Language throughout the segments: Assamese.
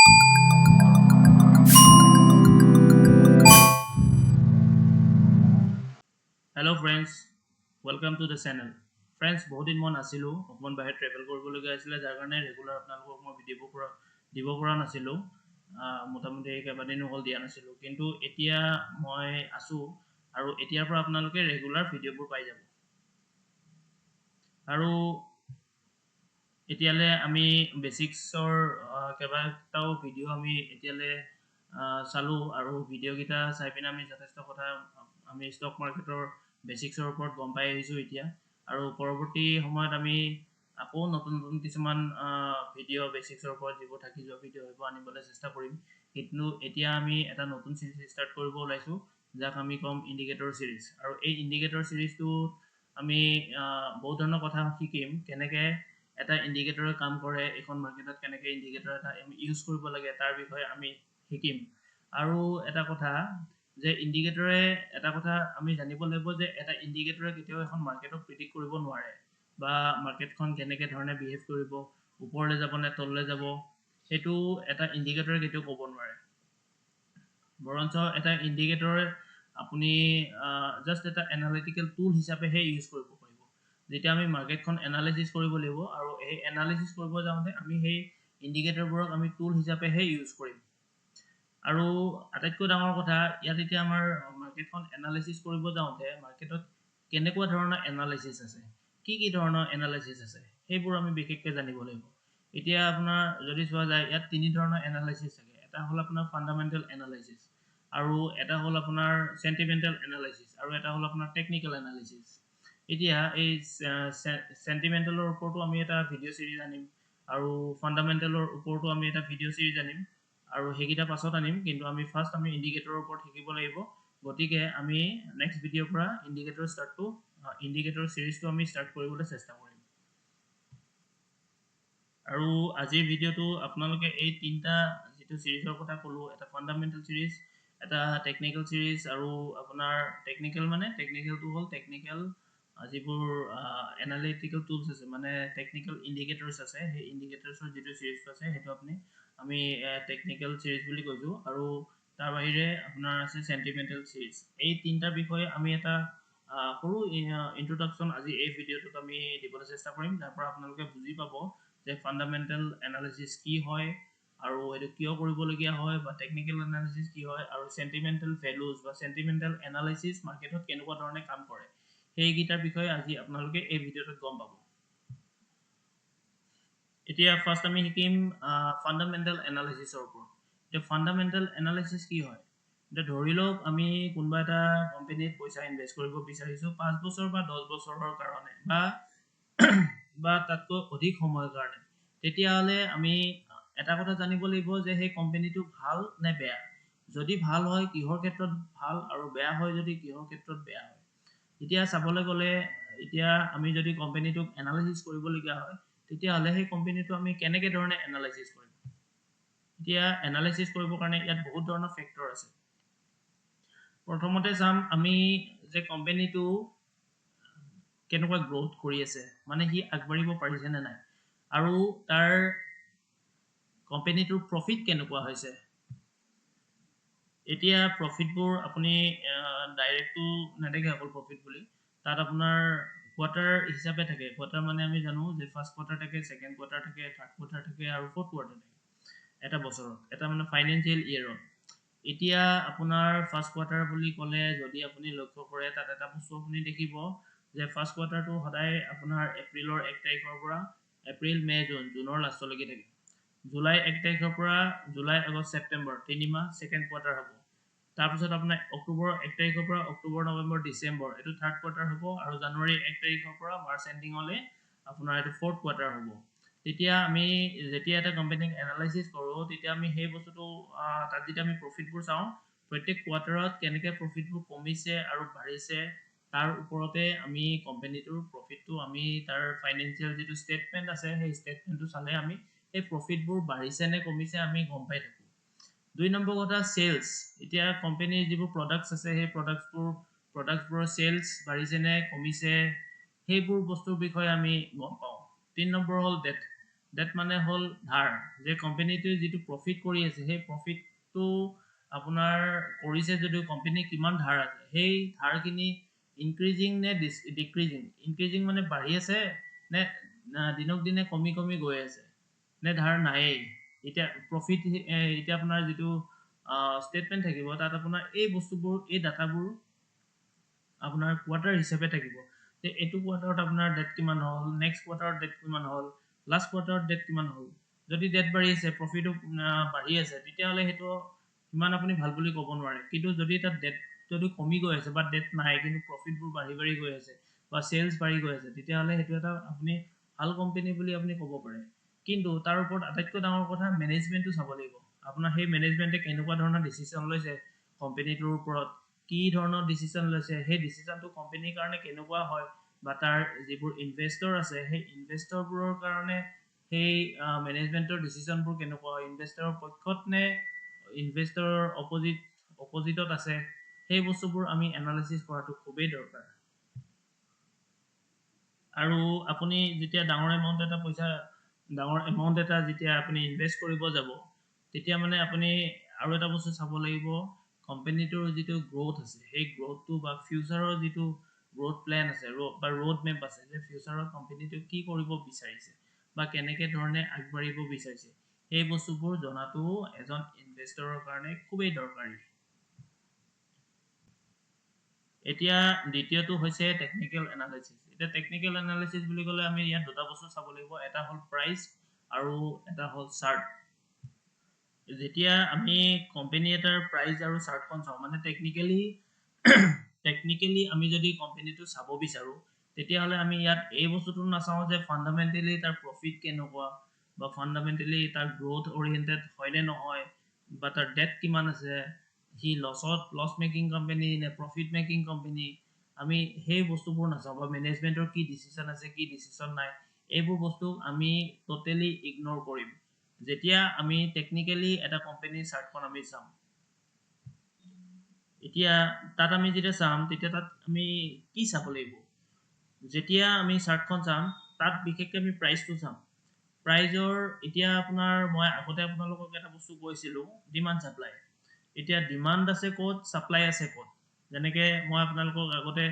Hello friends, welcome to the channel. Friends, বহুত দিন মই নাছিলোঁ অকমান বাহিৰত ট্ৰেভেল কৰিবলগীয়া হৈছিলে যাৰ কাৰণে ৰেগুলাৰ আপোনালোকক মই দিব পৰা নাছিলোঁ মোটামুটি কেইবাদিনো হ'ল দিয়া নাছিলোঁ কিন্তু এতিয়া মই আছোঁ আৰু এতিয়াৰ পৰা আপোনালোকে ৰেগুলাৰ ভিডিঅ'বোৰ পাই যাব আৰু এতিয়ালে আমি বেসিক্সৰ কেইবাটাও ভিডিঅ' আমি এতিয়ালে চালোঁ আৰু ভিডিঅ'কেইটা চাই পিনে আমি যথেষ্ট কথা আমি ষ্টক মাৰ্কেটৰ বেসিক্সৰ ওপৰত গম পাই আহিছোঁ এতিয়া আৰু পৰৱৰ্তী সময়ত আমি আকৌ নতুন কিছুমান ভিডিঅ' বেসিক্সৰ ওপৰত যিবোৰ থাকি যোৱা ভিডিঅ' সেইবোৰ আনিবলৈ চেষ্টা কৰিম কিন্তু এতিয়া আমি এটা নতুন সিৰিজ ষ্টাৰ্ট কৰিব ওলাইছোঁ যাক আমি ক'ম ইণ্ডিকেটৰ সিৰিজ আৰু এই ইণ্ডিকেটৰ সিৰিজটোত আমি বহুত ধৰণৰ কথা শিকিম কেনেকৈ এটা ইণ্ডিকেটৰে কাম কৰে এখন মাৰ্কেটত কেনেকৈ ইণ্ডিকেটৰ এটা আমি ইউজ কৰিব লাগে তাৰ বিষয়ে আমি শিকিম আৰু এটা কথা যে ইণ্ডিকেটৰে এটা কথা আমি জানিব লাগিব যে এটা ইণ্ডিকেটৰে কেতিয়াও এখন মাৰ্কেটক প্ৰিডিক্ট কৰিব নোৱাৰে বা মাৰ্কেটখন কেনেকৈ ধৰণে বিহেভ কৰিব ওপৰলৈ যাব নে তললৈ যাব সেইটো এটা ইণ্ডিকেটৰে কেতিয়াও ক'ব নোৱাৰে বৰঞ্চ এটা ইণ্ডিকেটৰে আপুনি জাষ্ট এটা এনালিটিকেল টুল হিচাপেহে ইউজ কৰিব পাৰিব যেতিয়া আমি মাৰ্কেটখন এনালাইচিছ কৰিব লাগিব আৰু এই এনালাইচিছ কৰিব যাওঁতে আমি সেই ইণ্ডিকেটৰবোৰক আমি টুল হিচাপেহে ইউজ কৰিম আৰু আটাইতকৈ ডাঙৰ কথা ইয়াত এতিয়া আমাৰ মাৰ্কেটখন এনালাইচিছ কৰিব যাওঁতে মাৰ্কেটত কেনেকুৱা ধৰণৰ এনালাইচিছ আছে কি ধৰণৰ এনালাইচিছ আছে সেইবোৰ আমি বিশেষকৈ জানিব লাগিব এতিয়া আপোনাৰ যদি চোৱা যায় ইয়াত তিনি ধৰণৰ এনালাইচিছ থাকে এটা হ'ল আপোনাৰ ফাণ্ডামেণ্টেল এনালাইচিছ আৰু এটা হ'ল আপোনাৰ সেন্টিমেন্টাল এনালাইচিছ আৰু এটা হ'ল আপোনাৰ টেকনিক্যাল এনালাইচিছ এতিয়া এই সেন্টিমেন্টালৰ ওপৰতো আমি এটা ভিডিঅ' সিৰিজ আনিম আৰু ফাণ্ডামেণ্টেলৰ ওপৰতো আমি এটা ভিডিঅ' সিৰিজ আনিম আৰু সেইকেইটা পাছত আনিম কিন্তু আমি ফাৰ্ষ্ট আমি ইণ্ডিকেটৰৰ ওপৰত শিকিব লাগিব গতিকে আমি নেক্সট ভিডিঅ'ৰ পৰা ইণ্ডিকেটৰ সিৰিজটো আমি ষ্টাৰ্ট কৰিবলৈ চেষ্টা কৰিম আৰু আজিৰ ভিডিঅ'টো আপোনালোকে এই তিনিটা যিটো সিৰিজৰ কথা ক'লো এটা ফাণ্ডামেণ্টেল সিৰিজ এটা টেকনিক্যাল সিৰিজ আৰু আপোনাৰ টেকনিক্যালটো হ'ল টেকনিক্যাল যিবোৰ এনালিটিকেল টুলছ আছে মানে টেকনিক্যাল ইণ্ডিকেটৰ্ছ আছে সেই ইণ্ডিকেটৰ্ছৰ যিটো সিৰিজটো আছে সেইটো আমি টেকনিক্যাল সিৰিজ বুলি কৈছোঁ আৰু তাৰ বাহিৰে আপোনাৰ আছে সেন্টিমেন্টাল সিৰিজ এই তিনিটা বিষয়ে আমি এটা সৰু ইন্ট্ৰডাকশ্যন আজি এই ভিডিঅ'টোত আমি দিবলৈ চেষ্টা কৰিম যাৰ পৰা আপোনালোকে বুজি পাব যে ফাণ্ডামেণ্টেল এনালাইচিছ কি হয় আৰু এইটো কিয় কৰিবলগীয়া হয় বা টেকনিক্যাল এনালাইচিছ কি হয় আৰু সেন্টিমেন্টাল ভ্যালুজ বা সেন্টিমেন্টাল এনালাইচিছ মাৰ্কেটত কেনেকুৱা ধৰণে কাম কৰে সেইকেইটাৰ বিষয়ে আজি আপোনালোকে এই ভিডিঅ'টোত গম পাব এতিয়া ফাৰ্ষ্ট আমি শিকিম ফাণ্ডামেণ্টেল এনালাইচিছৰ ওপৰত এতিয়া ফাণ্ডামেণ্টেল এনালাইচিছ কি হয় এতিয়া ধৰি লওক আমি কোনোবা এটা কোম্পানীত পইচা ইনভেষ্ট কৰিব বিচাৰিছোঁ 5 বছৰ বা 10 বছৰৰ কাৰণে বা তাতকৈ অধিক সময়ৰ কাৰণে তেতিয়াহ'লে আমি এটা কথা জানিব লাগিব যে সেই কোম্পানীটো ভাল নে বেয়া যদি ভাল হয় কিহৰ ক্ষেত্ৰত ভাল আৰু বেয়া হয় যদি কিহৰ ক্ষেত্ৰত বেয়া হয় এতিয়া চাবলৈ গ'লে এতিয়া আমি যদি কোম্পানীটোক এনালাইচিছ কৰিবলগীয়া হয় তেতিয়াহ'লে সেই কোম্পানীটো আমি কেনেকৈ ধৰণে এনালাইচিছ কৰিম এতিয়া এনালাইচিছ কৰিবৰ কাৰণে ইয়াত বহুত ধৰণৰ ফেক্টৰ আছে প্ৰথমতে চাম আমি যে কোম্পানীটো কেনেকুৱা গ্ৰোথ কৰি আছে মানে সি আগবাঢ়িব পাৰিছে নে নাই আৰু তাৰ কোম্পানীটোৰ প্ৰফিট কেনেকুৱা হৈছে এতিয়া প্ৰফিটবোৰ আপুনি ডাইৰেক্টটো নেদেখে অকল প্ৰফিট বুলি তাত আপোনাৰ কোৱাৰ্টাৰ হিচাপে থাকে কোৱাৰ্টাৰ মানে আমি জানো যে ফাৰ্ষ্ট কোৱাৰ্টাৰ থাকে ছেকেণ্ড কোৱাৰ্টাৰ থাকে থাৰ্ড কোৱাৰ্টাৰ থাকে আৰু ফ'ৰ্থ কোৱাৰ্টাৰ থাকে এটা বছৰত এটা মানে ফাইনেন্সিয়েল ইয়েৰত এতিয়া আপোনাৰ ফাৰ্ষ্ট কোৱাৰ্টাৰ বুলি ক'লে যদি আপুনি লক্ষ্য কৰে তাত এটা বস্তু আপুনি দেখিব যে ফাৰ্ষ্ট কোৱাৰ্টাৰটো সদায় আপোনাৰ এপ্ৰিলৰ 1 তাৰিখৰ পৰা এপ্ৰিল মে জুনৰ লাষ্টলৈকে থাকে জুলাই 1 তাৰিখৰ পৰা জুলাই আগষ্ট ছেপ্টেম্বৰ 3 মাহ ছেকেণ্ড কোৱাৰ্টাৰ হ'ব তাৰপিছত আপোনাৰ অক্টোবৰ 1 তাৰিখৰ পৰা অক্টোবৰ নৱেম্বৰ ডিচেম্বৰ এইটো থাৰ্ড কোৱাৰ্টাৰ হ'ব আৰু জানুৱাৰী 1 তাৰিখৰ পৰা মাৰ্চ এণ্ডিঙলৈ আপোনাৰ এইটো ফ'ৰ্থ কোৱাৰ্টাৰ হ'ব তেতিয়া আমি যেতিয়া এটা কোম্পানীক এনালাইচিছ কৰোঁ তেতিয়া আমি সেই বস্তুটো তাত যেতিয়া আমি প্ৰফিটবোৰ চাওঁ প্ৰত্যেক কোৱাৰ্টাৰত কেনেকৈ প্ৰফিটবোৰ কমিছে আৰু বাঢ়িছে তাৰ ওপৰতে আমি কোম্পানীটোৰ প্ৰফিটটো আমি তাৰ ফাইনেন্সিয়েল যিটো ষ্টেটমেণ্ট আছে সেই ষ্টেটমেণ্টটো চালে আমি এই প্ৰফিটবোৰ বাঢ়িছে নে কমিছে আমি গম পাই থাকোঁ 2 নম্বৰ কথা সেলছ এতিয়া কোম্পানীৰ যিবোৰ প্ৰডাক্টছ আছে সেই প্ৰডাক্টছবোৰৰ সেলছ বাঢ়িছে নে কমিছে সেইবোৰ বস্তুৰ বিষয়ে আমি গম পাওঁ 3 নম্বৰ হ'ল ডেট মানে হল ধাৰ যে কোম্পানীটোৱে যিটো প্ৰফিট কৰি আছে সেই প্ৰফিটটো আপোনাৰ কৰিছে যদিও কোম্পানী কিমান ধাৰ আছে সেই ধাৰখিনি ইনক্ৰিজিং নে ডিক্ৰিজিং ইনক্ৰিজিং মানে বাঢ়ি আছে নে দিনক দিনে কমি কমি গৈ আছে নে ধাৰ নায়েই এতিয়া প্ৰফিট এতিয়া আপোনাৰ যিটো ষ্টেটমেণ্ট থাকিব তাত আপোনাৰ এই বস্তুবোৰ এই ডাটাবোৰ আপোনাৰ কোৱাৰ্টাৰ হিচাপে থাকিব যে এইটো কোৱাৰ্টাৰত আপোনাৰ ডেট কিমান হ'ল নেক্সট কোৱাৰ্টাৰত ডেট কিমান হ'ল লাষ্ট কোৱাৰ্টাৰত ডেট কিমান হ'ল যদি ডেট বাঢ়ি আছে প্ৰফিটো বাঢ়ি আছে তেতিয়াহ'লে সেইটো ইমান আপুনি ভাল বুলি ক'ব নোৱাৰে কিন্তু যদি তাত ডেট যদি কমি গৈ আছে বা ডেট নাই কিন্তু প্ৰফিটবোৰ বাঢ়ি বাঢ়ি গৈ আছে বা চেলছ বাঢ়ি গৈ আছে তেতিয়াহ'লে সেইটো এটা আপুনি ভাল কোম্পানী বুলি আপুনি ক'ব পাৰে কিন্তু তাৰ ওপৰত আটাইতকৈ ডাঙৰ কথা মেনেজমেণ্টটো চাব লাগিব আপোনাৰ সেই মেনেজমেণ্টে কেনেকুৱা ধৰণৰ ডিচিশ্যন লৈছে কোম্পানীটোৰ ওপৰত কি ধৰণৰ ডিচিশ্যন লৈছে সেই ডিচিশ্যনটো কোম্পানীৰ কাৰণে কেনেকুৱা হয় বা তাৰ যিবোৰ ইনভেষ্টৰ আছে সেই ইনভেষ্টৰবোৰৰ কাৰণে সেই মেনেজমেণ্টৰ ডিচিশ্যনবোৰ কেনেকুৱা হয় ইনভেষ্টৰৰ পক্ষত নে ইনভেষ্টৰৰ অপজিটত আছে সেই বস্তুবোৰ আমি এনালাইচিছ কৰাটো খুবেই দৰকাৰ আৰু আপুনি যেতিয়া ডাঙৰ এমাউণ্ট এটা যেতিয়া আপুনি ইনভেষ্ট কৰিব যাব তেতিয়া মানে আপুনি আৰু এটা বস্তু চাব লাগিব কোম্পানীটোৰ যিটো গ্ৰ'থ আছে সেই গ্ৰ'থটো বা ফিউচাৰৰ যিটো গ্ৰ'থ প্লেন আছে বা ৰোড মেপ আছে যে ফিউচাৰৰ কোম্পানীটো কি কৰিব বিচাৰিছে বা কেনেকৈ ধৰণে আগবাঢ়িব বিচাৰিছে সেই বস্তুবোৰ জনাটো এজন ইনভেষ্টৰৰ কাৰণে খুবেই দৰকাৰী এতিয়া দ্বিতীয়টো হৈছে টেকনিকেল এনালাইচিছ এতিয়া টেকনিকেল এনালাইচিছ বুলি ক'লে আমি ইয়াত দুটা বস্তু চাব লাগিব এটা হ'ল প্ৰাইচ আৰু এটা হ'ল চাৰ্ট যেতিয়া আমি কোম্পানী এটাৰ প্ৰাইচ আৰু চাৰ্টখন চাওঁ মানে টেকনিকেলি আমি যদি কোম্পানীটো চাব বিচাৰোঁ তেতিয়াহ'লে আমি ইয়াত এই বস্তুটো নাচাওঁ যে ফাণ্ডামেণ্টেলি তাৰ প্ৰফিট কেনেকুৱা বা ফাণ্ডামেণ্টেলি তাৰ গ্ৰ'থ অৰিয়েণ্টেড হয়নে নহয় বা তাৰ ডেট কিমান আছে সি লছ মেকিং কোম্পানী নে প্ৰফিট মেকিং কোম্পানী আমি সেই বস্তুবোৰ নাচাওঁ বা মেনেজমেণ্টৰ কি ডিচিশ্যন আছে কি ডিচিশ্যন নাই এইবোৰ বস্তু আমি টোটেলি ইগন'ৰ কৰিম যেতিয়া আমি টেকনিকেলি এটা কোম্পানীৰ চাৰ্টখন আমি চাম এতিয়া তাত আমি যেতিয়া চাম তেতিয়া তাত আমি কি চাব লাগিব যেতিয়া আমি চাৰ্টখন চাম তাত বিশেষকৈ আমি প্ৰাইচটো চাম প্ৰাইজৰ এতিয়া আপোনাৰ মই আগতে আপোনালোকক এটা বস্তু কৈছিলোঁ ডিমাণ্ড ছাপ্লাই এতিয়া ডিমাণ্ড আছে ক'ত ছাপ্লাই আছে ক'ত যেনেকৈ মই আপোনালোকক আগতে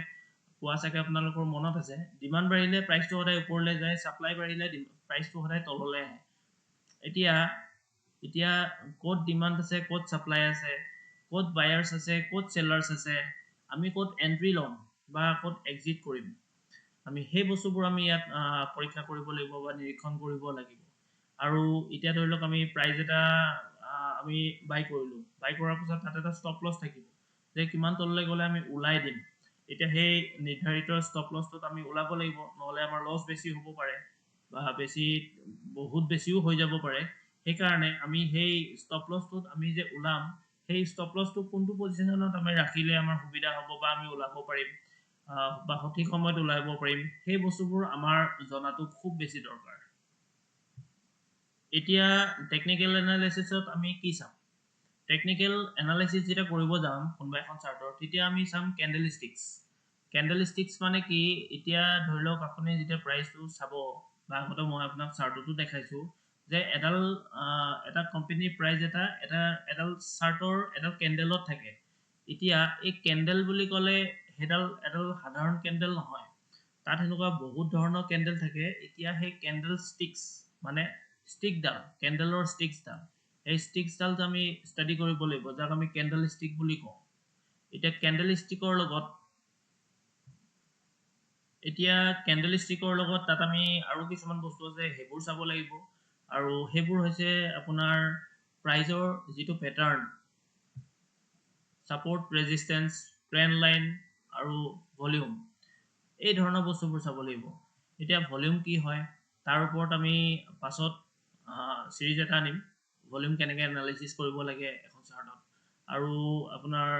কোৱা চাগে আপোনালোকৰ মনত আছে ডিমাণ্ড বাঢ়িলে প্ৰাইচটো সদায় ওপৰলৈ যায় ছাপ্লাই বাঢ়িলে প্ৰাইচটো সদায় তললৈ আহে এতিয়া ক'ত ডিমাণ্ড আছে ক'ত ছাপ্লাই আছে ক'ত বায়াৰ্ছ আছে ক'ত চেলাৰ্ছ আছে আমি ক'ত এণ্ট্ৰি ল'ম বা ক'ত এক্সিট কৰিম আমি সেই বস্তুবোৰ আমি ইয়াত পৰীক্ষা কৰিব লাগিব বা নিৰীক্ষণ কৰিব লাগিব আৰু এতিয়া ধৰি লওক আমি প্ৰাইজ এটা আমি বাই কৰিলোঁ বাই কৰাৰ পিছত তাত এটা ষ্টপ লছ থাকিব যে কিমান তললৈ গ'লে আমি ওলাই দিম এতিয়া সেই নিৰ্ধাৰিত ষ্টপ লছটোত আমি ওলাব লাগিব নহ'লে আমাৰ লছ বেছি হ'ব পাৰে বা বহুত বেছিও হৈ যাব পাৰে সেইকাৰণে আমি সেই ষ্টপ লছটোত আমি যে ওলাম সেই ষ্টপ লছটো কোনটো পজিশ্যনত আমি ৰাখিলে আমাৰ সুবিধা হ'ব বা আমি ওলাব পাৰিম বা সঠিক সময়ত ওলাব পাৰিম সেই বস্তুবোৰ আমাৰ জনাটো খুব বেছি দৰকাৰ এতিয়া টেকনিকেল এনালাইচিছত আমি কি চাম টেকনিকেল এনালাইচিছ যেতিয়া কৰিব যাম কোনোবা এখন চাৰ্টৰ তেতিয়া আমি চাম কেণ্ডেলষ্টিক্স মানে কি এতিয়া ধৰি লওক আপুনি যেতিয়া প্ৰাইচটো চাব বা আগতে মই আপোনাক চাৰ্টতো দেখাইছোঁ যে এটা কোম্পানীৰ প্ৰাইচ এডাল চাৰ্টৰ এডাল কেণ্ডেলত থাকে এতিয়া এই কেণ্ডেল বুলি ক'লে এডাল সাধাৰণ কেণ্ডেল নহয় তাত সেনেকুৱা বহুত ধৰণৰ কেণ্ডেল থাকে এতিয়া সেই কেণ্ডেল ষ্টিক্স মানে ষ্টিকডাল কেণ্ডেলৰ ষ্টিক্সডাল এই ষ্টিক্সডাল আমি ষ্টাডি কৰিব লাগিব যাক আমি কেণ্ডেল ষ্টিক বুলি কওঁ এতিয়া কেণ্ডেল ষ্টিকৰ লগত তাত আমি আৰু কিছুমান বস্তু আছে সেইবোৰ চাব লাগিব আৰু সেইবোৰ হৈছে আপোনাৰ প্ৰাইজৰ যিটো pattern support resistance trend line আৰু ভলিউম এই ধৰণৰ বস্তুবোৰ চাব লাগিব এতিয়া ভলিউম কি হয় তাৰ ওপৰত আমি পাছত চিৰিজ এটা আনিম ভলিউম কেনেকৈ এনালাইচিছ কৰিব লাগে এখন চাৰ্টত আৰু আপোনাৰ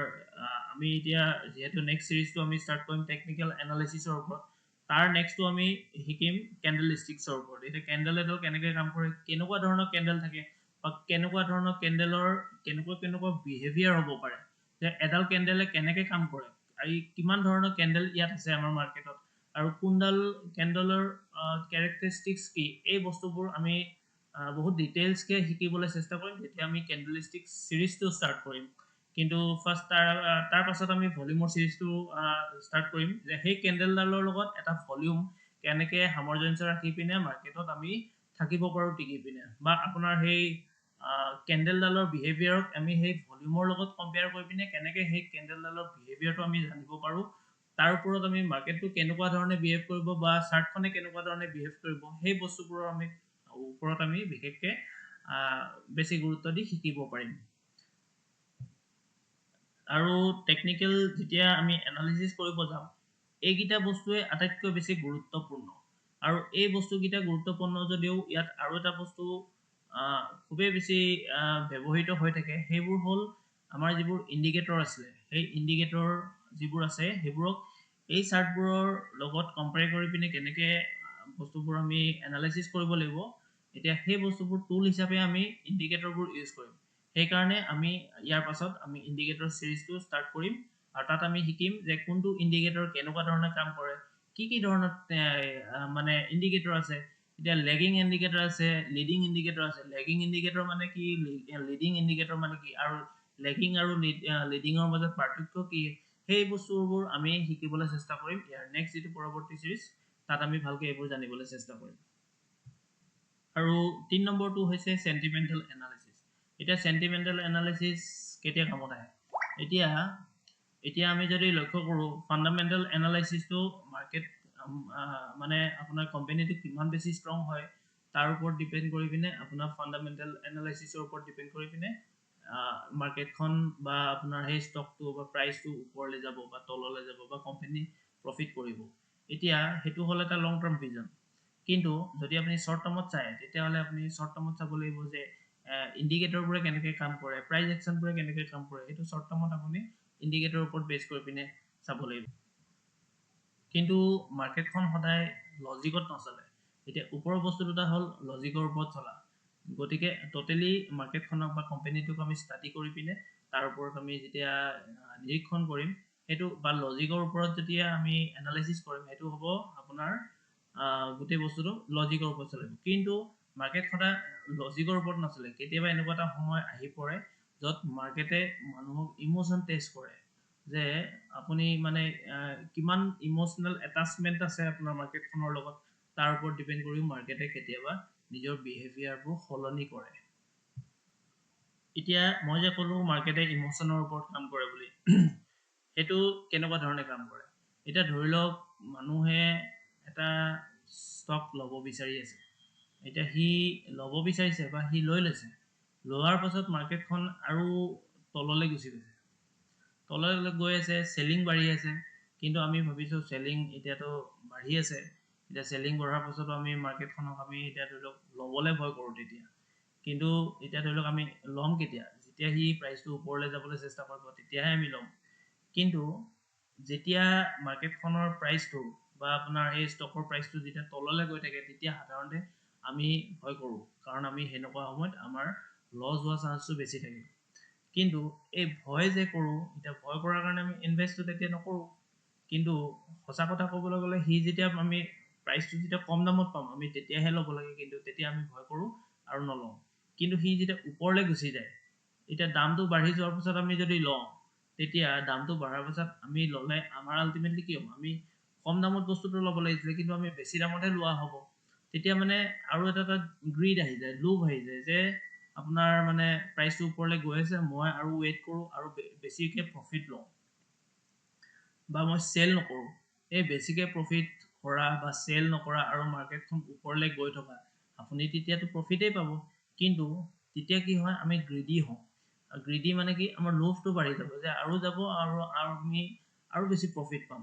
আমি এতিয়া যিহেতু নেক্সট চিৰিজটো আমি ষ্টাৰ্ট কৰিম টেকনিকেল এনালাইচিছৰ ওপৰত তাৰ নেক্সটটো আমি শিকিম কেণ্ডেলষ্টিক্সৰ ওপৰত এতিয়া কেণ্ডেল এডাল কেনেকৈ কাম কৰে কেনেকুৱা ধৰণৰ কেণ্ডেল থাকে বা কেনেকুৱা ধৰণৰ কেণ্ডেলৰ কেনেকুৱা বিহেভিয়াৰ হ'ব পাৰে যে এডাল কেণ্ডেলে কেনেকৈ কাম কৰে আৰু কিমান ধৰণৰ কেণ্ডেল ইয়াত আছে আমাৰ মাৰ্কেটত আৰু কোনডাল কেণ্ডেলৰ কেৰেক্টাৰিষ্টিক্স কি এই বস্তুবোৰ আমি বহুত ডিটেইলছ কে শিকিবলৈ চেষ্টা কৰিম যেতিয়া আমি ক্যান্ডেলষ্টিক সিৰিজটো ষ্টাৰ্ট কৰিম কিন্তু ফাৰ্ষ্ট তাৰ পাছত আমি ভলিউমৰ সিৰিজটো ষ্টাৰ্ট কৰিম যে সেই ক্যান্ডেলডালৰ লগত এটা ভলিউম কেনেকৈ সামঞ্জস্য ৰাখি পিনে মাৰ্কেটত আমি থাকিব পাৰোঁ টিকি পিনে বা আপোনাৰ সেই ক্যান্ডেলডালৰ বিহেভিয়াৰক আমি সেই ভলিউমৰ লগত কম্পেয়াৰ কৰি পিনে কেনেকৈ সেই ক্যান্ডেলডালৰ বিহেভিয়াৰটো আমি জানিব পাৰোঁ তাৰ ওপৰত আমি মাৰ্কেটটো কেনেকুৱা ধৰণে বিহেভ কৰিব বা চাৰ্টখনে কেনেকুৱা ধৰণে বিহেভ কৰিব সেই বস্তুবোৰৰ আমি ওপৰত আমি বিশেষকৈ বেছি গুৰুত্ব দি শিকিব পাৰিম আৰু টেকনিক্যাল যেতিয়া আমি এনালাইসিস কৰিব যাম এইকেইটা বস্তুৱে আটাইতকৈ বেছি গুৰুত্বপূৰ্ণ আৰু এই বস্তুকেইটা গুৰুত্বপূৰ্ণ যদিও ইয়াত আৰু এটা বস্তু খুবেই বেছি ব্যৱহৃত হৈ থাকে সেইবোৰ হ'ল আমাৰ যিবোৰ ইণ্ডিকেটৰ আছিলে সেই ইণ্ডিকেটৰ যিবোৰ আছে সেইবোৰক এই চাৰ্টবোৰৰ লগত কম্পেয়াৰ কৰি পিনে কেনেকৈ বস্তুবোৰ আমি এনালাইসিস কৰিব লাগিব এতিয়া সেই বস্তুবোৰ টুল হিচাপে আমি ইণ্ডিকেটৰবোৰ ইউজ কৰিম সেইকাৰণে আমি ইয়াৰ পাছত আমি ইণ্ডিকেটৰ সিৰিজটো ষ্টাৰ্ট কৰিম আৰু তাত আমি শিকিম যে কোনটো ইণ্ডিকেটৰ কেনেকুৱা ধৰণে কাম কৰে কি ধৰণৰ মানে ইণ্ডিকেটৰ আছে এতিয়া লেগিং ইণ্ডিকেটৰ আছে লিডিং ইণ্ডিকেটৰ আছে লেগিং ইণ্ডিকেটৰ মানে কি লিডিং ইণ্ডিকেটৰ মানে কি আৰু লেগিং আৰু লিডিঙৰ মাজত পাৰ্থক্য কি সেই বস্তুবোৰ আমি শিকিবলৈ চেষ্টা কৰিম ইয়াৰ নেক্সট যেটো পৰৱৰ্তী সিৰিজ তাত আমি ভালকৈ এইবোৰ জানিবলৈ চেষ্টা কৰিম আৰু 3 নম্বৰটো হৈছে সেন্টিমেন্টাল এনালাইসিস এটা সেন্টিমেন্টাল এনালাইসিস কেতিয়া কামত আহে এতিয়া আমি যদি লক্ষ্য কৰো ফান্ডামেন্টাল এনালাইসিসটো মাৰ্কেট মানে আপোনাৰ কোম্পানীটো কিমান বেছি ষ্ট্ৰং হয় তাৰ ওপৰত ডিপেন্ড কৰি পিনে আপোনাৰ ফান্ডামেন্টাল এনালাইসিসৰ ওপৰত ডিপেন্ড কৰি পিনে মাৰ্কেটখন বা আপোনাৰ সেই ষ্টকটো বা প্ৰাইচটো ওপৰলৈ যাব বা তললৈ যাব বা কোম্পানী প্ৰফিট কৰিব এতিয়া হেতু হল এটা লং টাৰ্ম ভিজন কিন্তু যদি আপুনি শৰ্ট টাৰ্মত চায় তেতিয়াহলে আপুনি শৰ্ট টাৰ্মত চাব লাগিব যে ইণ্ডিকেটৰবোৰে কেনেকৈ কাম কৰে প্ৰাইস একচনবোৰে কেনেকৈ কাম কৰে এইটো শৰ্ট টাৰ্মত আপুনি ইণ্ডিকেটৰৰ ওপৰত বেছ কৰি পিনে চাব লাগিব কিন্তু মাৰ্কেটখন সদায় লজিকত নচলে এতিয়া ওপৰৰ বস্তু দুটা হ'ল লজিকৰ ওপৰত চলা গতিকে টোটালি মাৰ্কেটখনক বা কোম্পানীটোক আমি ষ্টাডি কৰি পিনে তাৰ ওপৰত আমি যেতিয়া নিৰীক্ষণ কৰিম সেইটো বা লজিকৰ ওপৰত যেতিয়া আমি এনালাইসিস কৰিম সেইটো হ'ব আপোনাৰ গোটেই বস্তুটো লজিকৰ ওপৰত চলিব কিন্তু মাৰ্কেট সদায় লজিকৰ ওপৰত নচলে কেতিয়াবা এনেকুৱা এটা সময় আহি পৰে য'ত মাৰ্কেটে মানুহক ইমোশন টেষ্ট কৰে যে আপুনি মানে কিমান ইমোশনাল এটাচমেন্ট আছে আপোনাৰ মাৰ্কেটখনৰ লগত তাৰ ওপৰত ডিপেন্ড কৰি মাৰ্কেটে কেতিয়াবা নিজৰ বিহেভিয়াৰবোৰ সলনি কৰে এতিয়া মই যে ক'লো মাৰ্কেটে ইমোশনৰ ওপৰত কাম কৰে বুলি সেইটো কেনেকুৱা ধৰণে কাম কৰে এটা ধৰি লওক মানুহে এটা ষ্টক ল'ব বিচাৰি আছে এতিয়া হি ল'ব বিচাৰিছে বা হি লৈ লৈছে লোৱাৰ পাছত মাৰ্কেটখন আৰু তললৈ গুচি গৈছে তললৈ গৈ আছে সেলিং বাঢ়ি আছে কিন্তু আমি ভাবিছো সেলিং এতিয়াতো বাঢ়ি আছে এতিয়া সেলিং বঢ়াৰ পাছত আমি মাৰ্কেটখনক আমি এতিয়া ধৰি লওক ল'বলৈ ভয় কৰোঁ তেতিয়া কিন্তু এতিয়া ধৰি লওক আমি ল'ম কেতিয়া যেতিয়া হি প্ৰাইচটো ওপৰলৈ যাবলৈ চেষ্টা কৰিব তেতিয়াহে আমি ল'ম কিন্তু যেতিয়া মাৰ্কেটখনৰ প্ৰাইচটো বা আপোনাৰ এই ষ্টকৰ প্ৰাইচটো যেতিয়া তললৈ গৈ থাকে তেতিয়া সাধাৰণতে আমি ভয় কৰোঁ কাৰণ আমি হেনেকুৱা সময়ত আমাৰ লছ হোৱা চান্সটো বেছি থাকে কিন্তু এই ভয় যে কৰোঁ এটা ভয় কৰাৰ কাৰণে আমি ইনভেষ্টটো তেতিয়া নকৰোঁ কিন্তু সঁচা কথা ক'বলৈ গ'লে হি যেতিয়া আমি প্ৰাইচটো যেতিয়া কম দামত পাম আমি তেতিয়াহে ল'ব লাগে কিন্তু তেতিয়া আমি ভয় কৰোঁ আৰু নলওঁ কিন্তু হি যেতিয়া ওপৰলৈ গুচি যায় এতিয়া দামটো বাঢ়ি যোৱাৰ পিছত আমি যদি লওঁ তেতিয়া দামটো বঢ়াৰ পিছত আমি ল'লে আমাৰ আলটিমেটলি কি হ'ব আমি কম দামত বস্তুটো ল'ব লাগিছিলে কিন্তু আমি বেছি দামতে লোৱা হ'ব তেতিয়া মানে আৰু এটা গ্ৰীড আহি যায় লোভ আহি যায় যে আপোনাৰ মানে প্ৰাইচটো ওপৰলৈ গৈ আছে মই আৰু ৱেইট কৰোঁ আৰু বেছিকৈ প্ৰফিট লওঁ বা মই সেল নকৰোঁ এই বেছিকৈ প্ৰফিট কৰা বা সেল নকৰা আৰু মাৰ্কেটখন ওপৰলৈ গৈ থকা আপুনি তেতিয়াতো প্ৰফিটেই পাব কিন্তু তেতিয়া কি হয় আমি গ্ৰীডি হওঁ গ্ৰীডি মানে কি আমাৰ লোভটো বাঢ়ি যাব যে আৰু যাব আৰু আমি আৰু বেছি প্ৰফিট পাম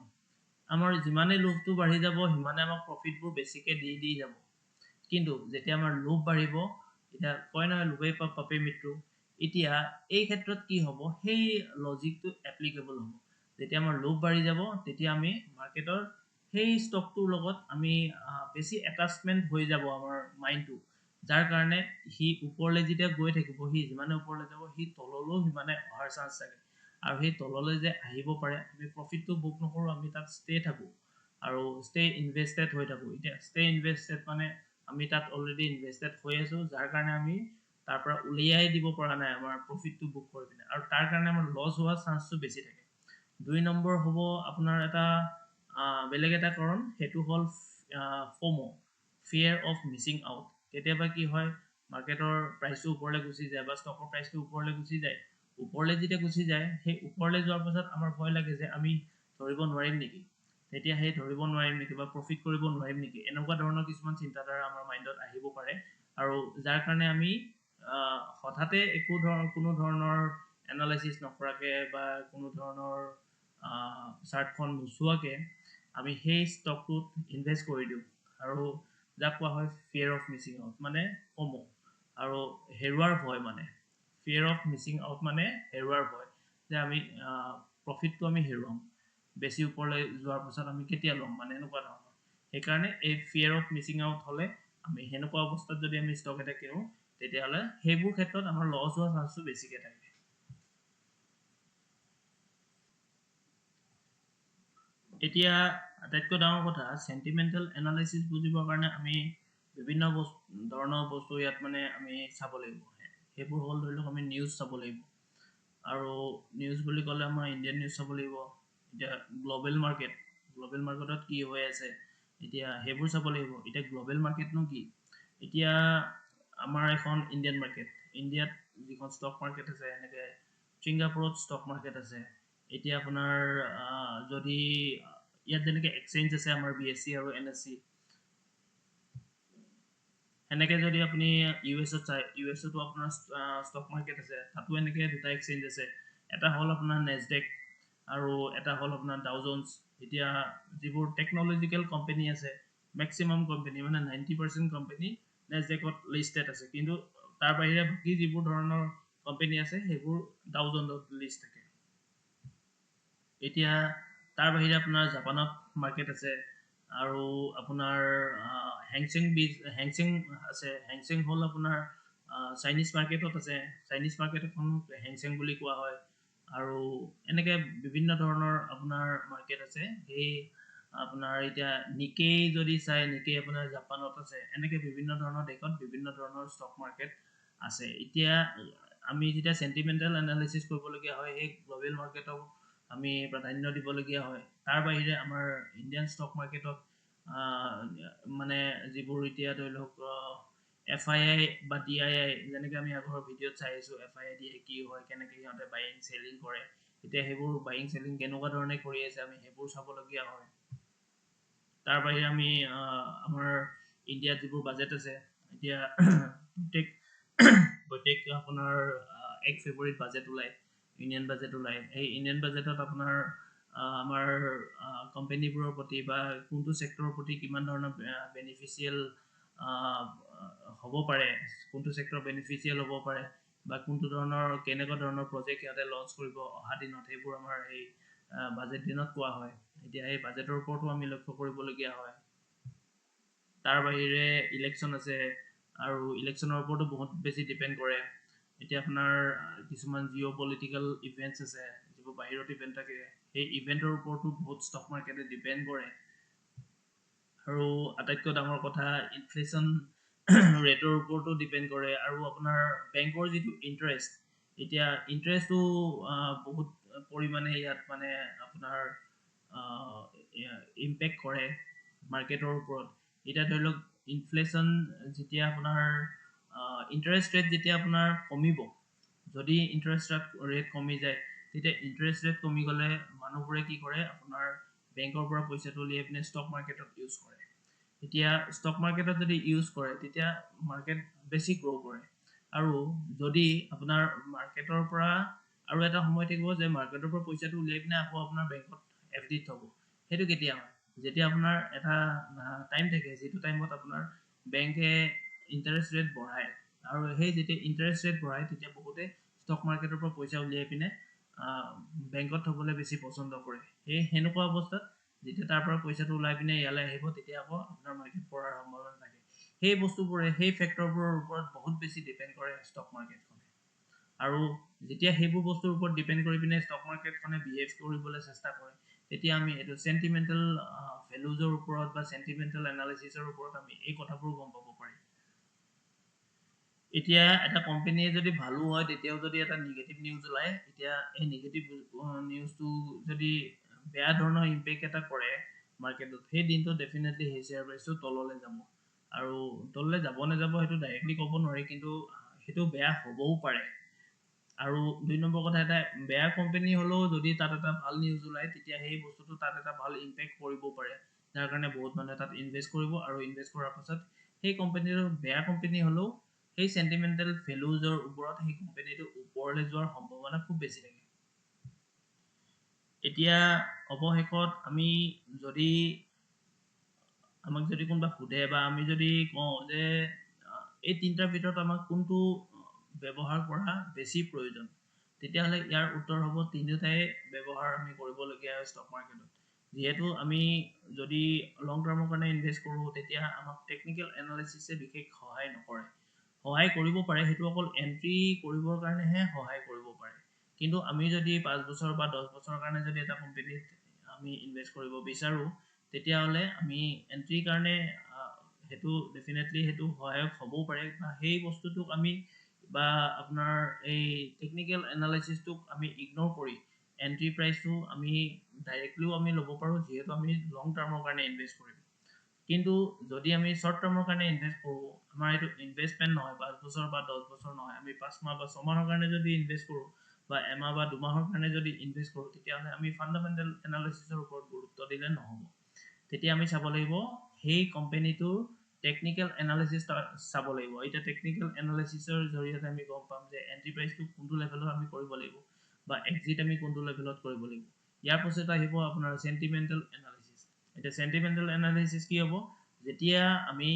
আমাৰ যিমানে লোভটো বাঢ়ি যাব সিমানে আমাক প্ৰফিটবোৰ বেছিকৈ দি যাব কিন্তু যেতিয়া আমাৰ লোভ বাঢ়িব এতিয়া কয় নহয় লোভেই পাপ পাপেই মৃত্যু এতিয়া এই ক্ষেত্ৰত কি হ'ব সেই লজিকটো এপ্লিকেবল হ'ব যেতিয়া আমাৰ লোভ বাঢ়ি যাব তেতিয়া আমি মাৰ্কেটৰ সেই ষ্টকটোৰ লগত আমি বেছি এটাচমেন্ট হৈ যাব আমাৰ মাইণ্ডটো যাৰ কাৰণে হি ওপৰলৈ যেতিয়া গৈ থাকিব হি যিমানে ওপৰলৈ যাব হি তললৈও সিমানে অহাৰ চান্স থাকে আৰু সেই তললৈ যে আহিব পাৰে আমি প্ৰফিটটো বুক নকৰোঁ আমি তাত ষ্টে থাকোঁ আৰু ষ্টে ইনভেষ্টেড হৈ থাকোঁ এতিয়া ষ্টে ইনভেষ্টেড মানে আমি তাত অলৰেডি ইনভেষ্টেড হৈ আছো, যাৰ কাৰণে আমি তাৰ পৰা উলিয়াই দিব পৰা নাই আমাৰ প্ৰফিটটো বুক কৰি পিনে, আৰু তাৰ কাৰণে আমাৰ লছ হোৱা চান্সটো বেছি থাকে। 2 নম্বৰ হ'ব আপোনাৰ এটা বেলেগ এটা কাৰণ, সেইটো হ'ল ফমো, ফিয়াৰ অফ মিছিং আউট। কেতিয়াবা কি হয়, মাৰ্কেটৰ প্ৰাইচটো ওপৰলৈ গুচি যায় বা ষ্টকৰ প্ৰাইচটো ওপৰলৈ গুচি যায়। ওপৰলৈ যেতিয়া গুচি যায়, সেই ওপৰলৈ যোৱাৰ পাছত আমাৰ ভয় লাগে যে আমি ধৰিব নোৱাৰিম নেকি, তেতিয়া সেই ধৰিব নোৱাৰিম নেকি বা প্ৰফিট কৰিব নোৱাৰিম নেকি, এনেকুৱা ধৰণৰ কিছুমান চিন্তাধাৰা আমাৰ মাইণ্ডত আহিব পাৰে, আৰু যাৰ কাৰণে আমি হঠাতে কোনো ধৰণৰ এনালাইচিছ নকৰাকৈ বা কোনো ধৰণৰ চাৰ্টখন নোচোৱাকৈ আমি সেই ষ্টকটোত ইনভেষ্ট কৰি দিওঁ, আৰু যাক কোৱা হয় ফিয়াৰ অফ মিছিং আউট, মানে ফমো, আৰু হেৰুৱাৰ ভয়। মানে ফিয়াৰ অফ মিছিং আউট মানে হেৰুৱাৰ ভয়, যে আমি প্ৰফিটটো আমি হেৰুৱাম, বেছি ওপৰলৈ যোৱাৰ পাছত আমি কেতিয়া ল'ম, মানে এনেকুৱা ধৰণৰ। সেইকাৰণে এই ফিয়াৰ অফ মিছিং আউট হ'লে আমি সেনেকুৱা অৱস্থাত যদি আমি ষ্টক এটা কিনো, তেতিয়াহ'লে সেইবোৰ ক্ষেত্ৰত আমাৰ লছ হোৱা চান্সটো বেছিকৈ থাকে। এতিয়া আটাইতকৈ ডাঙৰ কথা, চেণ্টিমেণ্টেল এনালাইচিছ বুজিবৰ কাৰণে আমি বিভিন্ন ধৰণৰ বস্তু ইয়াত মানে আমি চাব লাগিব। সেইবোৰ হ'ল ধৰি লওক আমি নিউজ চাব লাগিব, আৰু নিউজ বুলি ক'লে আমাৰ ইণ্ডিয়ান নিউজ চাব লাগিব। এতিয়া গ্ল'বেল মাৰ্কেটত কি হৈ আছে, এতিয়া সেইবোৰ চাব লাগিব। এতিয়া গ্ল'বেল মাৰ্কেটনো কি, এতিয়া আমাৰ এখন ইণ্ডিয়ান মাৰ্কেট, ইণ্ডিয়াত যিখন ষ্টক মাৰ্কেট আছে, এনেকৈ ছিংগাপুৰত ষ্টক মাৰ্কেট আছে। এতিয়া আপোনাৰ যদি ইয়াত যেনেকৈ এক্সচেঞ্জ আছে আমাৰ BSE আৰু NSE, এনেকৈ যদি আপুনি US চায়, USতো আপোনাৰ ষ্টক মাৰ্কেট আছে, তাতো এনেকৈ দুটা এক্সচেঞ্জ আছে। এটা হ'ল আপোনাৰ নেছডেক আৰু এটা হ'ল আপোনাৰ ডাও জোন্স। এতিয়া যিবোৰ টেকনলজিকেল কোম্পানী আছে, মেক্সিমাম কোম্পানী মানে 90% কোম্পানী নেছডেকত লিষ্টেড আছে, কিন্তু তাৰ বাহিৰে বাকী যিবোৰ ধৰণৰ কোম্পানী আছে সেইবোৰ ডাও জোন্সত লিষ্ট থাকে। এতিয়া তাৰ বাহিৰে আপোনাৰ জাপানত মাৰ্কেট আছে, আৰু আপোনাৰ হেংচেং আছে। হেংচেং হ'ল আপোনাৰ চাইনিজ মাৰ্কেটত আছে, চাইনিজ মাৰ্কেট এখন হেংচেং বুলি কোৱা হয়। আৰু এনেকৈ বিভিন্ন ধৰণৰ আপোনাৰ মাৰ্কেট আছে। সেই আপোনাৰ এতিয়া নিকেই যদি চাই, নিকেই আপোনাৰ জাপানত আছে, এনেকৈ বিভিন্ন ধৰণৰ দেশত বিভিন্ন ধৰণৰ ষ্টক মাৰ্কেট আছে। এতিয়া আমি যেতিয়া চেণ্টিমেণ্টেল এনালাইচিছ কৰিবলগীয়া হয়, সেই গ্ল'বেল মাৰ্কেটক আমি প্ৰাধান্য দিবলগীয়া হয়। তাৰ বাহিৰে আমাৰ ইণ্ডিয়ান ষ্টক মাৰ্কেটত মানে যিবোৰ এতিয়া ধৰি লওক FII বা DII, যেনেকৈ আমি আগৰ ভিডিঅ'ত চাই আহিছোঁ, FII DII কি হয়, কেনেকৈ সিহঁতে বাইং চেলিং কৰে, এতিয়া সেইবোৰ বাইং চেলিং কেনেকুৱা ধৰণে কৰি আছে, আমি সেইবোৰ চাবলগীয়া হয়। তাৰ বাহিৰে আমি আমাৰ ইণ্ডিয়াত যিবোৰ বাজেট আছে, এতিয়া প্ৰত্যেক আপোনাৰ 1 ফেব্ৰুৱাৰীত বাজেট ওলায়, ইউনিয়ন বাজেট ওলায়। সেই ইউনিয়ন বাজেটত আপোনাৰ আমাৰ কোম্পানীবোৰৰ প্ৰতি বা কোনটো ছেক্টৰৰ প্ৰতি কিমান ধৰণৰ বেনিফিচিয়েল হ'ব পাৰে, কোনটো ছেক্টৰ বেনিফিচিয়েল হ'ব পাৰে, বা কোনটো ধৰণৰ কেনেকুৱা ধৰণৰ প্ৰজেক্ট সিহঁতে লঞ্চ কৰিব অহা দিনত, সেইবোৰ আমাৰ সেই বাজেট দিনত কোৱা হয়। এতিয়া সেই বাজেটৰ ওপৰতো আমি লক্ষ্য কৰিবলগীয়া হয়। তাৰ বাহিৰে ইলেকশ্যন আছে, আৰু ইলেকশ্যনৰ ওপৰতো বহুত বেছি ডিপেণ্ড কৰে। এতিয়া আপোনাৰ কিছুমান জিঅ' পলিটিকেল ইভেণ্টছ আছে, যিবোৰ বাহিৰত ইভেণ্ট থাকে, সেই ইভেণ্টৰ ওপৰতো বহুত ষ্টক মাৰ্কেটে ডিপেণ্ড কৰে। আৰু আটাইতকৈ ডাঙৰ কথা, ইনফ্লেশ্যন ৰেটৰ ওপৰতো ডিপেণ্ড কৰে, আৰু আপোনাৰ বেংকৰ যিটো ইণ্টাৰেষ্ট, এতিয়া ইণ্টাৰেষ্টটো বহুত পৰিমাণে ইয়াত মানে আপোনাৰ ইম্পেক্ট কৰে মাৰ্কেটৰ ওপৰত। এতিয়া ধৰি লওক ইনফ্লেশ্যন যেতিয়া আপোনাৰ ইণ্টাৰেষ্ট ৰেট যেতিয়া আপোনাৰ কমিব, যদি ইণ্টাৰেষ্ট ৰেট কমি যায়, তেতিয়া ইণ্টাৰেষ্ট ৰেট কমি গ'লে মানুহবোৰে কি কৰে, আপোনাৰ বেংকৰ পৰা পইচাটো উলিয়াই পিনে ষ্টক মাৰ্কেটত ইউজ কৰে। এতিয়া ষ্টক মাৰ্কেটত যদি ইউজ কৰে, তেতিয়া মাৰ্কেট বেছি গ্ৰ' কৰে। আৰু যদি আপোনাৰ মাৰ্কেটৰ পৰা আৰু এটা সময় থাকিব যে মাৰ্কেটৰ পৰা পইচাটো উলিয়াই পিনে আকৌ আপোনাৰ বেংকত FD থ'ব, সেইটো কেতিয়া হয়, যেতিয়া আপোনাৰ এটা টাইম থাকে, যিটো টাইমত আপোনাৰ বেংকে ইণ্টাৰেষ্ট ৰেট বঢ়ায়, আৰু সেই যেতিয়া ইণ্টাৰেষ্ট ৰেট বঢ়ায়, তেতিয়া বহুতে ষ্টক মাৰ্কেটৰ পৰা পইচা উলিয়াই পিনে বেংকত থ'বলৈ বেছি পচন্দ কৰে। সেনেকুৱা অৱস্থাত যেতিয়া তাৰ পৰা পইচাটো ওলাই পিনে ইয়ালৈ আহিব, তেতিয়া আকৌ আপোনাৰ মাৰ্কেট পৰাৰ সম্ভাৱনা থাকে। সেই বস্তুবোৰে, সেই ফেক্টৰবোৰৰ ওপৰত বহুত বেছি ডিপেণ্ড কৰে ষ্টক মাৰ্কেটখনে। আৰু যেতিয়া সেইবোৰ বস্তুৰ ওপৰত ডিপেণ্ড কৰি পিনে ষ্টক মাৰ্কেটখনে বিহেভ কৰিবলৈ চেষ্টা কৰে, তেতিয়া আমি এইটো চেণ্টিমেণ্টেল ভেলুজৰ ওপৰত বা চেণ্টিমেণ্টেল এনালাইচিছৰ ওপৰত আমি এই কথাবোৰ গম পাব পাৰিম। এতিয়া এটা কোম্পানীয়ে যদি ভালো হয় তেতিয়াও যদি এটা নিগেটিভ নিউজ ওলায় এতিয়া এই নিগেটিভ নিউজটো যদি বেয়া ধৰণৰ ইম্পেক্ট এটা কৰে মাৰ্কেটত সেই দিনটো ডেফিনেটলি সেই শ্বেয়াৰ প্ৰাইচটো তললৈ যাব আৰু তললৈ যাব নাযাব সেইটো ডাইৰেক্টলি ক'ব নোৱাৰি কিন্তু সেইটো বেয়া হ'বও পাৰে আৰু দুই নম্বৰ কথা এটা বেয়া কোম্পানী হ'লেও যদি তাত এটা ভাল নিউজ ওলায় তেতিয়া সেই বস্তুটো তাত এটা ভাল ইম্পেক্ট কৰিব পাৰে যাৰ কাৰণে বহুত মানুহে তাত ইনভেষ্ট কৰিব আৰু ইনভেষ্ট কৰাৰ পাছত সেই কোম্পানীটো বেয়া কোম্পানী হ'লেও সেই সেন্টিমেন্টাল ভ্যালুজৰ ওপৰত সেই কোম্পানীটো ওপৰলৈ যোৱাৰ সম্ভাৱনা খুব বেছি থাকে এতিয়া অৱশেষত আমি যদি আমাক যদি কোনোবা সোধে বা আমি যদি কওঁ যে এই তিনিটাৰ ভিতৰত আমাক কোনটো ব্যৱহাৰ কৰা বেছি প্ৰয়োজন তেতিয়াহ'লে ইয়াৰ উত্তৰ হ'ব তিনিটাই ব্যৱহাৰ আমি কৰিবলগীয়া হয় ষ্টক মাৰ্কেটত যিহেতু আমি যদি লং টাৰ্মৰ কাৰণে ইনভেষ্ট কৰোঁ তেতিয়া আমাক টেকনিকেল এনালাইচিছে বিশেষ সহায় নকৰে সহায় কৰিব পাৰে সেইটো অকল এন্ট্ৰি কৰিবৰ কাৰণেহে সহায় কৰিব পাৰে কিন্তু আমি যদি 5 বছৰ বা 10 বছৰৰ কাৰণে যদি এটা কোম্পানীত আমি ইনভেষ্ট কৰিব বিচাৰো তেতিয়াহ'লে আমি এন্ট্ৰিৰ কাৰণে সেইটো ডেফিনেটলি সেইটো সহায়ক হ'বও পাৰে বা সেই বস্তুটোক আমি বা আপোনাৰ এই টেকনিকেল এনালাইচিছটোক আমি ইগনোৰ কৰি এন্ট্ৰি প্ৰাইচটো আমি ডাইৰেক্টলিও আমি ল'ব পাৰোঁ যিহেতু আমি লং টাৰ্মৰ কাৰণে ইনভেষ্ট কৰিম কিন্তু যদি আমি শৰ্ট টাৰ্মৰ কাৰণে ইনভেষ্ট কৰোঁ আমাৰ এইটো ইনভেষ্টমেণ্ট নহয় 5 বছৰ বা 10 বছৰ নহয় আমি 5 মাহ বা 6 মাহৰ কাৰণে যদি ইনভেষ্ট কৰোঁ বা এমাহ বা দুমাহৰ কাৰণে যদি ইনভেষ্ট কৰোঁ তেতিয়াহ'লে আমি ফাণ্ডামেণ্টেল এনালাইচিছৰ ওপৰত গুৰুত্ব দিলে নহ'ব তেতিয়া আমি চাব লাগিব সেই কোম্পানীটোৰ টেকনিকেল এনালাইচিছ চাব লাগিব এতিয়া টেকনিকেল এনালাইচিছৰ জৰিয়তে আমি গম পাম যে এন্ট্ৰি প্ৰাইচটো কোনটো লেভেলত আমি কৰিব লাগিব বা এক্সিট আমি কোনটো লেভেলত কৰিব লাগিব ইয়াৰ পাছত আহিব আপোনাৰ সেন্টিমেন্টাল এনালাইচিছ এতিয়া সেন্টিমেন্টাল এনালাইচিছ কি হ'ব যেতিয়া আমি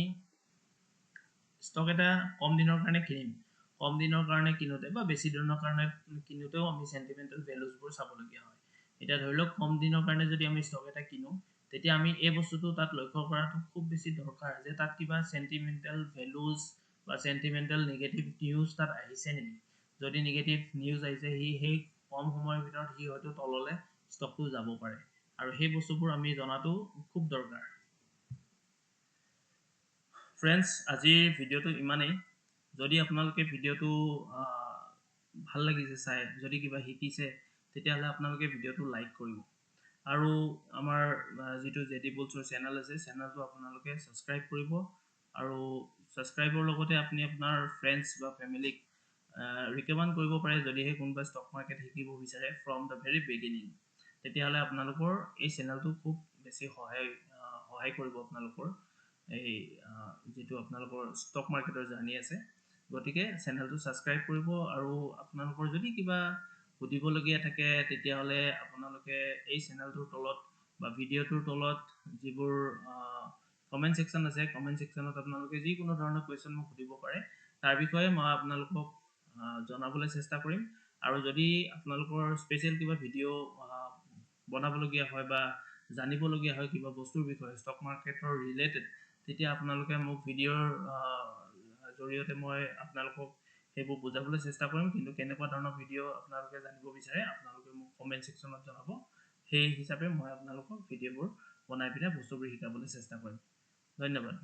ষ্টক এটা কম দিনৰ কাৰণে কিনিম কম দিনৰ কাৰণে কিনোতে বা বেছি দিনৰ কাৰণে কিনোতেও আমি সেন্টিমেন্টাল ভ্যালুজবোৰ চাবলগীয়া হয় এতিয়া ধৰি লওক কম দিনৰ কাৰণে যদি আমি ষ্টক এটা কিনো তেতিয়া আমি এই বস্তুটো তাত লক্ষ্য কৰাটো খুব বেছি দৰকাৰ যে তাত কিবা সেন্টিমেন্টাল ভ্যালুজ বা সেন্টিমেন্টাল নিগেটিভ নিউজ তাত আহিছে নেকি যদি নিগেটিভ নিউজ আহিছে সেই কম সময়ৰ ভিতৰত সি হয়তো তললৈ ষ্টকটো যাব পাৰে আৰু সেই বস্তুবোৰ আমি জনাটো খুব দৰকাৰ ফ্ৰেণ্ডছ আজিৰ ভিডিঅ'টো ইমানেই যদি আপোনালোকে ভিডিঅ'টো ভাল লাগিছে চাই যদি কিবা শিকিছে তেতিয়াহ'লে আপোনালোকে ভিডিঅ'টো লাইক কৰিব আৰু আমাৰ যিটো জেডি বুলছৰ চেনেল আছে চেনেলটো আপোনালোকে ছাবস্ক্ৰাইব কৰিব আৰু ছাবস্ক্ৰাইবৰ লগতে আপুনি আপোনাৰ ফ্ৰেণ্ডছ বা ফেমিলিক ৰিকমেণ্ড কৰিব পাৰে যদিহে কোনোবা ষ্টক মাৰ্কেট শিকিব বিচাৰে ফ্ৰম দ্য ভেৰি বিগিনিং তেতিয়াহ'লে আপোনালোকৰ এই চেনেলটো খুব বেছি সহায় কৰিব আপোনালোকৰ এই যিটো আপোনালোকৰ ষ্টক মাৰ্কেটৰ জাৰ্নি আছে গতিকে চেনেলটো ছাবস্ক্ৰাইব কৰিব আৰু আপোনালোকৰ যদি কিবা সুধিবলগীয়া থাকে তেতিয়াহ'লে আপোনালোকে এই চেনেলটোৰ তলত বা ভিডিঅ'টোৰ তলত যিবোৰ কমেণ্ট ছেকশ্যন আছে কমেণ্ট ছেকশ্যনত আপোনালোকে যিকোনো ধৰণৰ কুৱেশ্যন মোক সুধিব পাৰে তাৰ বিষয়ে মই আপোনালোকক জনাবলৈ চেষ্টা কৰিম আৰু যদি আপোনালোকৰ স্পেচিয়েল কিবা ভিডিঅ' বনাবলগীয়া হয় বা জানিবলগীয়া হয় কিবা বস্তুৰ বিষয়ে ষ্টক মাৰ্কেটৰ ৰিলেটেড তেতিয়া আপোনালোকে মোক ভিডিঅ'ৰ জৰিয়তে মই আপোনালোকক সেইবোৰ বুজাবলৈ চেষ্টা কৰিম কিন্তু কেনেকুৱা ধৰণৰ ভিডিঅ' আপোনালোকে জানিব বিচাৰে আপোনালোকে মোক কমেণ্ট ছেকশ্যনত জনাব সেই হিচাপে মই আপোনালোকক ভিডিঅ'বোৰ বনাই পিনে বস্তুবোৰ শিকাবলৈ চেষ্টা কৰিম ধন্যবাদ